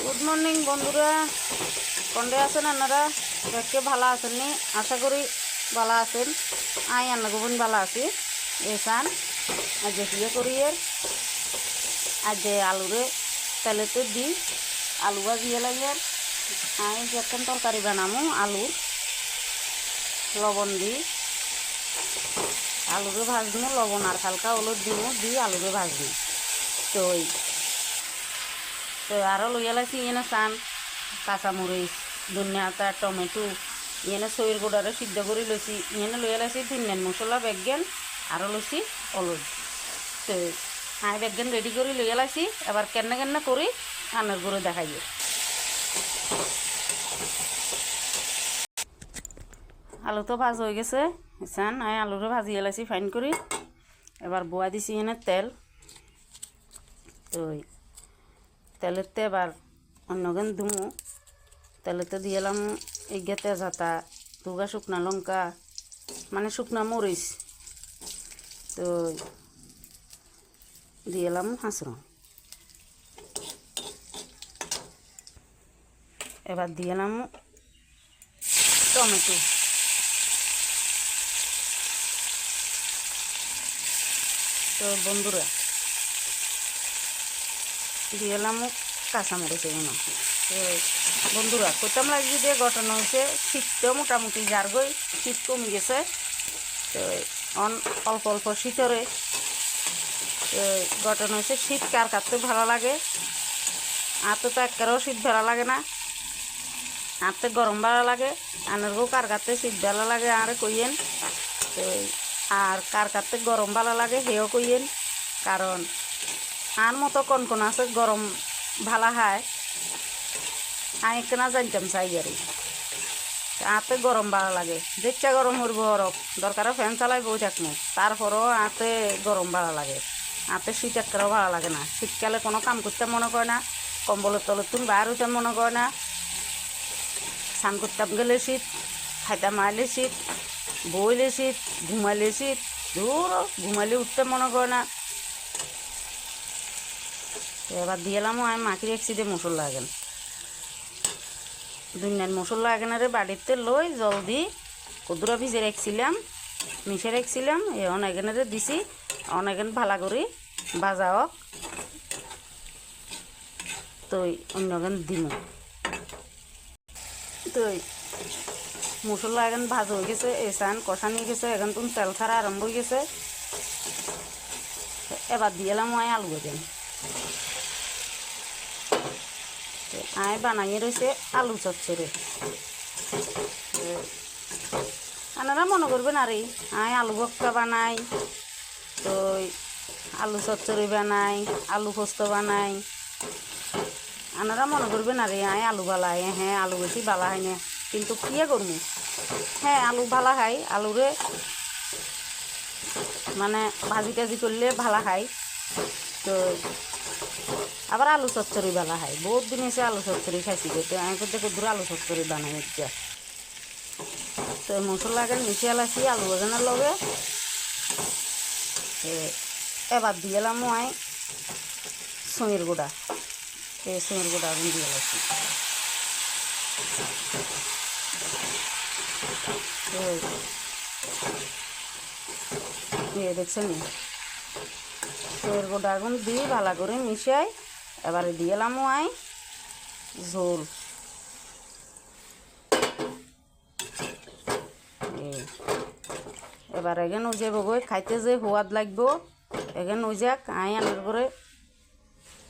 Good morning বন্ধুরা, কন্ডে আছেন আপনারা? দেখতে ভালো আছেন নি? আশা করি ভালো আছেন। আই আন্না গোবন ভালো আছি। এসান আজ যে করি আজ আলুরে তেলেতে দি আলু ভাজিয়ে লাগে। আই এখন তরকারি বানামো আলু লবণ দি আলুরে ভাজবো, লবণ আর হালকা হলুদ দিব, দি আলুরে ভাজবো। তো আরও লইয়া লাগছি এনে চান কাঁচামরিচ, ধনিয়া পাতা, টমেটো, এনে সইয়ের গোড়ারে সিদ্ধ করে লইছি। এনে লইয়া লাগছি ধনিয়ার মশলা বেগেন, আরও লইছি হলুদ। তো আমি বেগেন রেডি করে লইয়া লাগছি। এবার কেনে কেনে করি আনের গুঁড়ো দেখাই। আলু তো ভাজ হয়ে গেছে, চান আমি আলুরে ভাজিয়ে লাগছি ফাইন করি। এবার বোয়া দিছি এনে তেল। তো তেলেতে এবার অন্যগেন ধুমু। তেলেতে দিয়ে এলাম এগিয়ে তেজাতা, দুগা শুকনা লঙ্কা, মানে শুকনা মরিচ। তো দিয়ে এলাম হাঁসরং। এবার দিয়ে এলাম টমেটো। তো বন্ধুরা দিয়ে এলাম কাঁচামরিচ এগুলো। তো বন্ধুরা করতাম লাগছে দিয়ে ঘটনা হয়েছে শীতটাও মোটামুটি যার গই শীত কমে গেছে। তো অল্প অল্প শীতরে ঘটনা হয়েছে শীত কার কাটতে ভালো লাগে। হাতে তো একবারেও শীত ভালো লাগে না, হাতে গরম ভালো লাগে। আনেরকেও কার কাটতে শীত ভালো লাগে আর কইয়েন। তো আর কার কাটতে গরম ভালো লাগে হেও কইয়েন। কারণ আর মতো কোন আছে গরম ভালো হয় আমি কেনা জানতাম চাই আর হাতে গরম ভালো লাগে। যেটা গরম করব হরক দরকার ফ্যান চালাই বই থাকবো, তারপরও হাতে গরম ভালো লাগে। হাতে শীত একটাও ভালো লাগে না। শীতকালে কোনো কাম করতে মনে করে না, কম্বলের তলে তুমি বাইর হইতে মনে করে না। স্নান করতাম গেলে শীত, খাইতাম আইলে শীত, বইলে শীত, ঘুমাইলে শীত, দূর ঘুমাইলে উঠতে মনে করে না। এবার দিয়ে এলাম আমি মাখি রেখছি দিয়ে মশলা আগে দুনিয়ার মশলা এখানে বাড়িতে লই জল দি কদুরা ভিজে রেখছিলাম, মিশে রেখছিলাম। এখন এখানে দিছি, অনেক ভালো করি ভাজা হোক। তো অন্যখান দিম। তো মশলা এখন ভাজা হয়ে গেছে, এসান কষা নিয়ে গেছে, এখন তুমি তেল ছাড়া আরম্ভ হয়ে গেছে। এবার দিয়ে এলাম আমি আলু ভাজেন। আমি বানাইয়ে রয়েছে আলু চচ্চড়ি। আপনারা মনে করবেন আর আমি আলু ভক্তা বানাই, তো আলু চচ্চড়ি বানাই, আলু পোস্ত বানাই। আপনারা মনে করবেন আর আমি আলু বালাই, হ্যাঁ আলু বেশি বালা হয় না, কিন্তু কিয়ে করবো। হ্যাঁ আলু ভালা খাই, আলুরে মানে ভাজি টাজি করলে ভালা খাই। তো আবার আলু চচ্চড়ি বেলা হয়, বহুত দিন এসে আলু চচ্চড়ি খাইছি। তো আমি করতে কদ্দুর আলু চচ্চড়ি বানাই ইচ্ছা। তো মশলা আগে মিশিয়ে লাসি আলু বাজানোর লগে। এবার দিয়ে এলাম আমি সইয়ের গুঁড়া। এই সইয়ের গুঁড়া আমি দিয়ে লাসি। দেখছেন সইয়ের গুঁড়া আগুন দিয়ে ভালো করে মিশাই। এবারে দিয়ে এলাম আই ঝোল। এবার এখানে ওই যে বগৈ খাইতে যে সোয়াদ লাগবো এখানে ওই যাক আই আনার করে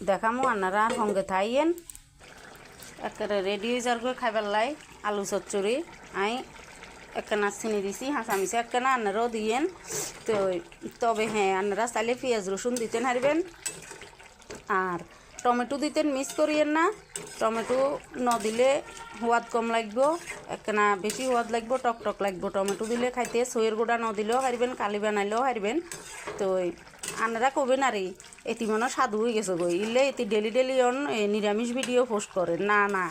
দেখামো। আপনারা সঙ্গে থাইয়েন। একেবারে রেডি হয়ে যাওয়ার করে খাইবার লাই আলু চচ্চড়ি। আই একখানা চিনি দিছি, হাঁচা মিশে একখানা আপনারাও দিয়েন। তো তবে হ্যাঁ আপনারা চাইলে পেঁয়াজ রসুন দিতেন হারবেন, আর টমেটো দিতেন মিক্স করিয়েন না। টমেটো ন দিলে সোয়াদ কম লাগবো, একখানা বেশি সোয়াদ লাগবো, টক টক লাগবো টমেটো দিলে খাইতে। সইয়ের গুঁড়া ন দিলেও হারবেন, কালি বানাইলেও হারবেন। তো আপনারা কবেন আর এটি মনে সাধু হয়ে গেছে গই ইলে এটি ডেলি ডেলি অন নিরামিষ ভিডিও পোস্ট করে। না না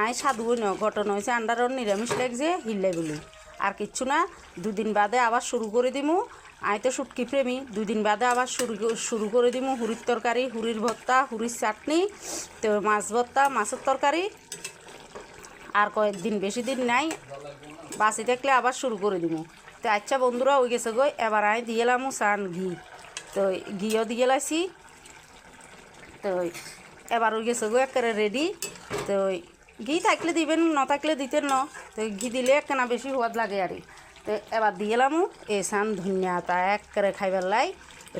আয় সাধু হই ন, ঘটনা হয়েছে আন্ডার অন নিরামিষ লাগছে হিল্লাই বলি আর কিচ্ছু না। দুদিন বাদে আবার শুরু করে দিমু। আই তো শুটকি প্রেমী, 2 দিন বাদে আবার শুরু করে দিব হুড়ির তরকারি, হুড়ির ভর্তা, হুড়ির চাটনি, তো মাছ ভর্তা, মাছের তরকারি। আর কয়েকদিন, বেশি দিন নাই, বাসি থাকলে আবার শুরু করে দিব। তো আচ্ছা বন্ধুরা, ওই গেছে গই, এবার আমি দিয়ে এলাম সান ঘি। তো ঘিও দিয়ে লাইছি। তো এবার ওই গেছে গো একেবারে রেডি। তো ঘি থাকলে দিবেন, না থাকলে দিতেন না। তো ঘি দিলে একখানা বেশি সোয়াদ লাগে আর। তো এবার দিয়ে এলাম এই সান ধনিয়া তা একেবারে খাইবার লাই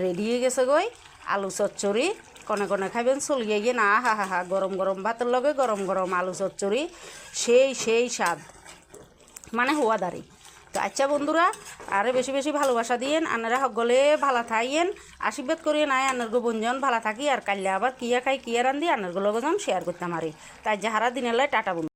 রেডি হয়ে গেছে গই। আলু চচ্চড়ি কনে কনে খাইবেন, চলিয়ে গিয়ে না, হা হা হা, গরম গরম ভাতের লগে গরম গরম আলু চচ্চড়ি, সেই স্বাদ, মানে হওয়াদারি। তো আচ্ছা বন্ধুরা, আরে বেশি বেশি ভালোবাসা দিয়েন, আনারা সকলে ভালো থাইয়েন, আশীর্বাদ করিয়ে নাই আনার গো বঞ্জন ভালো থাকি। আর কাল্লে আবার কিয়া খাই কিয়া রান্ধি আনার গো লগজন শেয়ার করতাম আরে। তাই যাহারা দিনের লাই টাটা বন্ধু।